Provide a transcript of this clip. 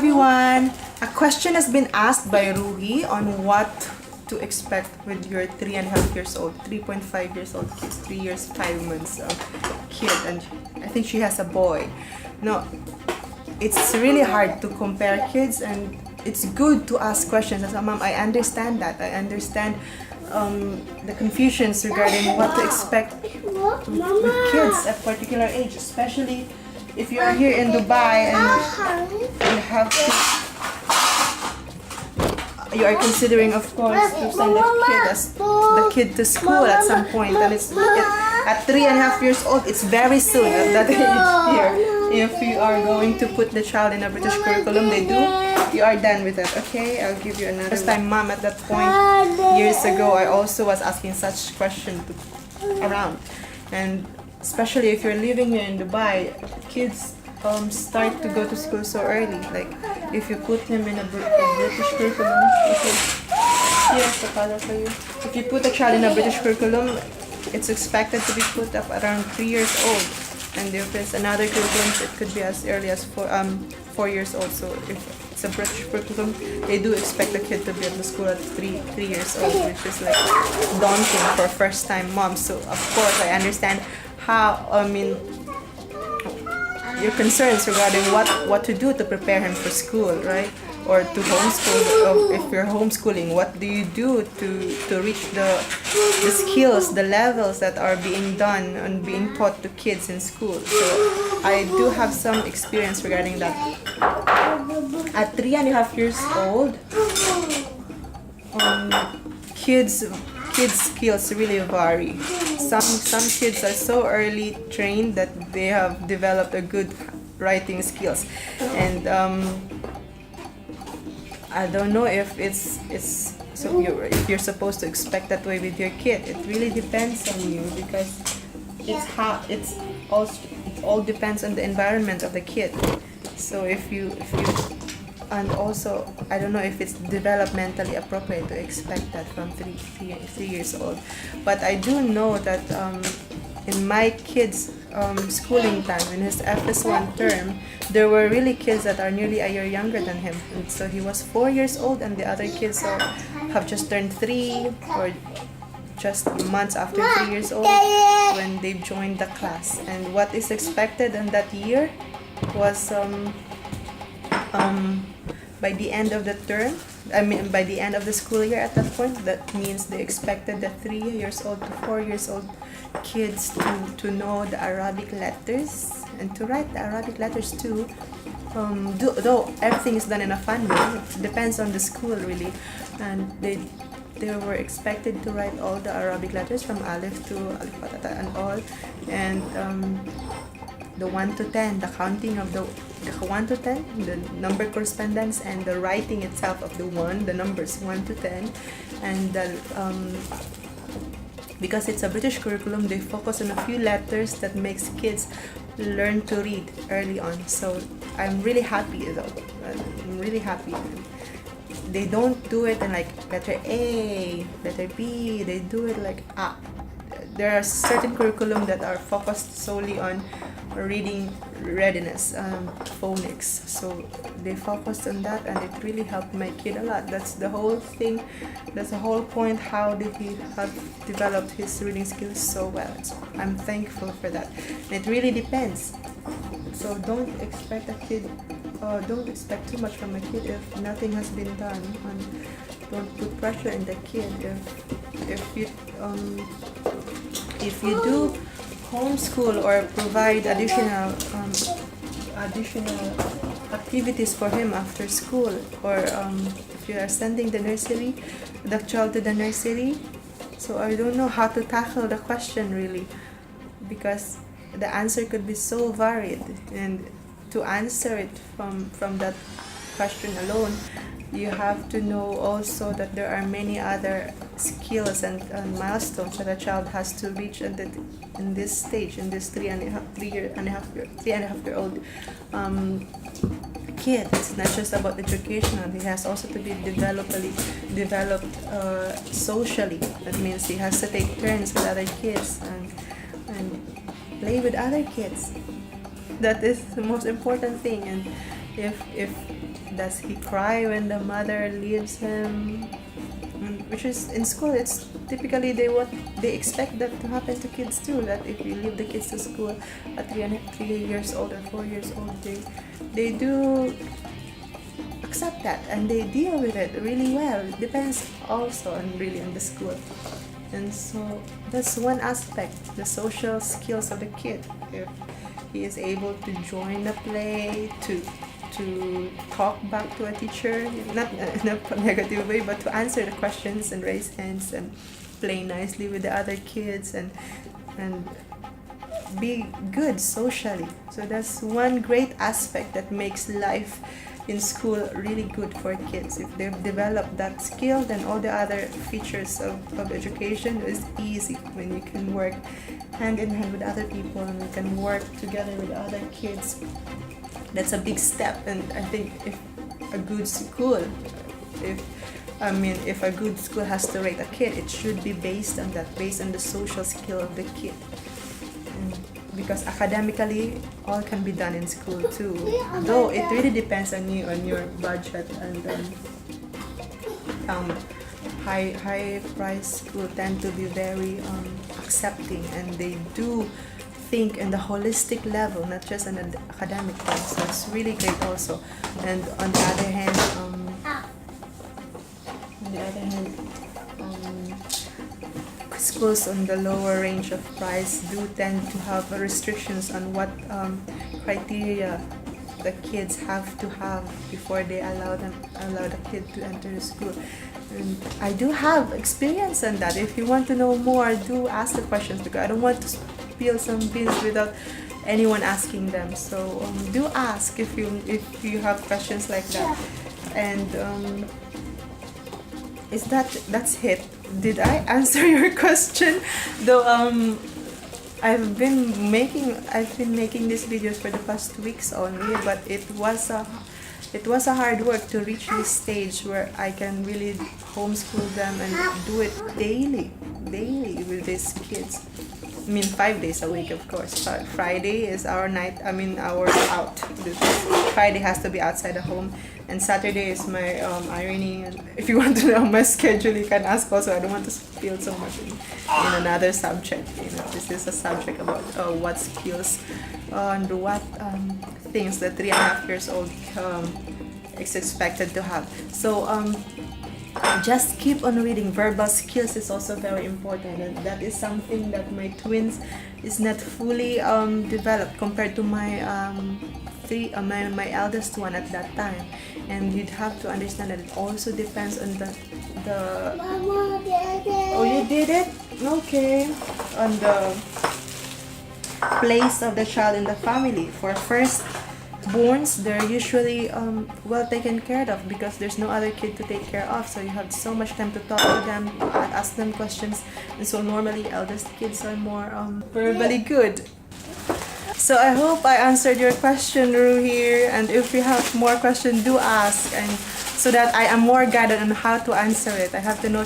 everyone! A question has been asked by Ruhee on what to expect with your 3.5 years old, 3.5 years old kids, 3 years, 5 months kid, and I think she has a boy. No, it's really hard to compare kids, and it's good to ask questions. As a mom, I understand that. I understand the confusions regarding what to expect with kids at particular age, especially if you are here in Dubai and you have to, you are considering, of course, to send the kid to school at some point, and it's at 3.5 years old. It's very soon at that age here. If you are going to put the child in a British curriculum, you are done with it. Okay, I'll give you another. First time mom at that point years ago, I also was asking such question around, and especially if you're living here in Dubai, kids start to go to school so early. Like if you put him in a British curriculum, okay, here's the color for you. If you put a child in a British curriculum, it's expected to be put up around 3 years old. And if it's another curriculum, it could be as early as 4 years old. So if it's a British curriculum, they do expect the kid to be at the school at 3 years old, which is like daunting for first-time moms. So of course, I understand your concerns regarding what to do to prepare him for school, right? Or to homeschool. If you're homeschooling, what do you do to reach the skills, the levels that are being done and being taught to kids in school? So I do have some experience regarding that. At 3.5 years old, kids skills really vary. Some kids are so early trained that they have developed a good writing skills, and I don't know if it's so if you're supposed to expect that way with your kid. It really depends on you, because it all depends on the environment of the kid. So if you and also I don't know if it's developmentally appropriate to expect that from 3 years old. But I do know that in my kid's schooling time, in his FS1 term, there were really kids that are nearly a year younger than him. And so he was 4 years old, and the other kids have just turned 3 or just months after 3 years old when they joined the class. And what is expected in that year was by the end of the term, by the end of the school year at that point, that means they expected the 3 years old to 4 years old kids to know the Arabic letters and to write the Arabic letters too. Though everything is done in a fun way, it depends on the school really, and they were expected to write all the Arabic letters from Alif to Alif Fatata and all, and the 1 to 10, the counting of the 1 to 10, the number correspondence, and the writing itself of the numbers 1 to 10, and because it's a British curriculum, they focus on a few letters that makes kids learn to read early on. So I'm really happy though. I'm really happy. They don't do it in like letter A, letter B. They do it like there are certain curriculum that are focused solely on reading readiness, phonics. So they focused on that, and it really helped my kid a lot. That's the whole thing. That's the whole point. How did he have developed his reading skills so well? So I'm thankful for that. And it really depends. So don't expect don't expect too much from a kid if nothing has been done. And don't put pressure in the kid if you do homeschool or provide additional activities for him after school, or if you are sending the child to the nursery. So I don't know how to tackle the question really, because the answer could be so varied, and to answer it from that question alone, you have to know also that there are many other skills and milestones that a child has to reach in this stage, in this 3.5 year old kid. It's not just about educational. He has also to be developed socially. That means he has to take turns with other kids and play with other kids. That is the most important thing. And if Does he cry when the mother leaves him? Which is in school, it's typically they expect that to happen to kids too. That if you leave the kids to school at 3 years old or 4 years old, they do accept that and they deal with it really well. It depends also on the school. And so that's one aspect, the social skills of the kid. If he is able to join the play, to talk back to a teacher, not in a negative way, but to answer the questions and raise hands and play nicely with the other kids and be good socially. So that's one great aspect that makes life in school really good for kids. If they've developed that skill, then all the other features of education is easy. When you can work hand in hand with other people and you can work together with other kids, that's a big step. And I think if a good school has to rate a kid, it should be based on that, based on the social skill of the kid. Because academically, all can be done in school too. Though it really depends on you, on your budget, and high price school tend to be very accepting, and they do think in the holistic level, not just on the academic part. So it's really great also. And on the other hand, schools on the lower range of price do tend to have restrictions on what criteria the kids have to have before they allow the kid to enter the school. And I do have experience on that. If you want to know more, do ask the questions, because I don't want to spill some beans without anyone asking them. So do ask if you have questions like that. And that's it. Did I answer your question? Though I've been making these videos for the past 2 weeks only, but it was a hard work to reach this stage where I can really homeschool them and do it daily with these kids. I mean, 5 days a week, of course. Friday is our out. Friday has to be outside the home, and Saturday is my ironing. And if you want to know my schedule, you can ask also. I don't want to spill so much in another subject. This is a subject about what skills and what things that 3.5 years old is expected to have. So just keep on reading. Verbal skills is also very important, and that is something that my twins is not fully developed compared to my my eldest one at that time. And you'd have to understand that it also depends on the oh, you did it? Okay. On the place of the child in the family. For firstborns, they're usually well taken care of because there's no other kid to take care of, so you have so much time to talk to them, ask them questions, and so normally eldest kids are more verbally good. So I hope I answered your question, Ruhee, and if you have more questions, do ask, and so that I am more guided on how to answer it. I have to know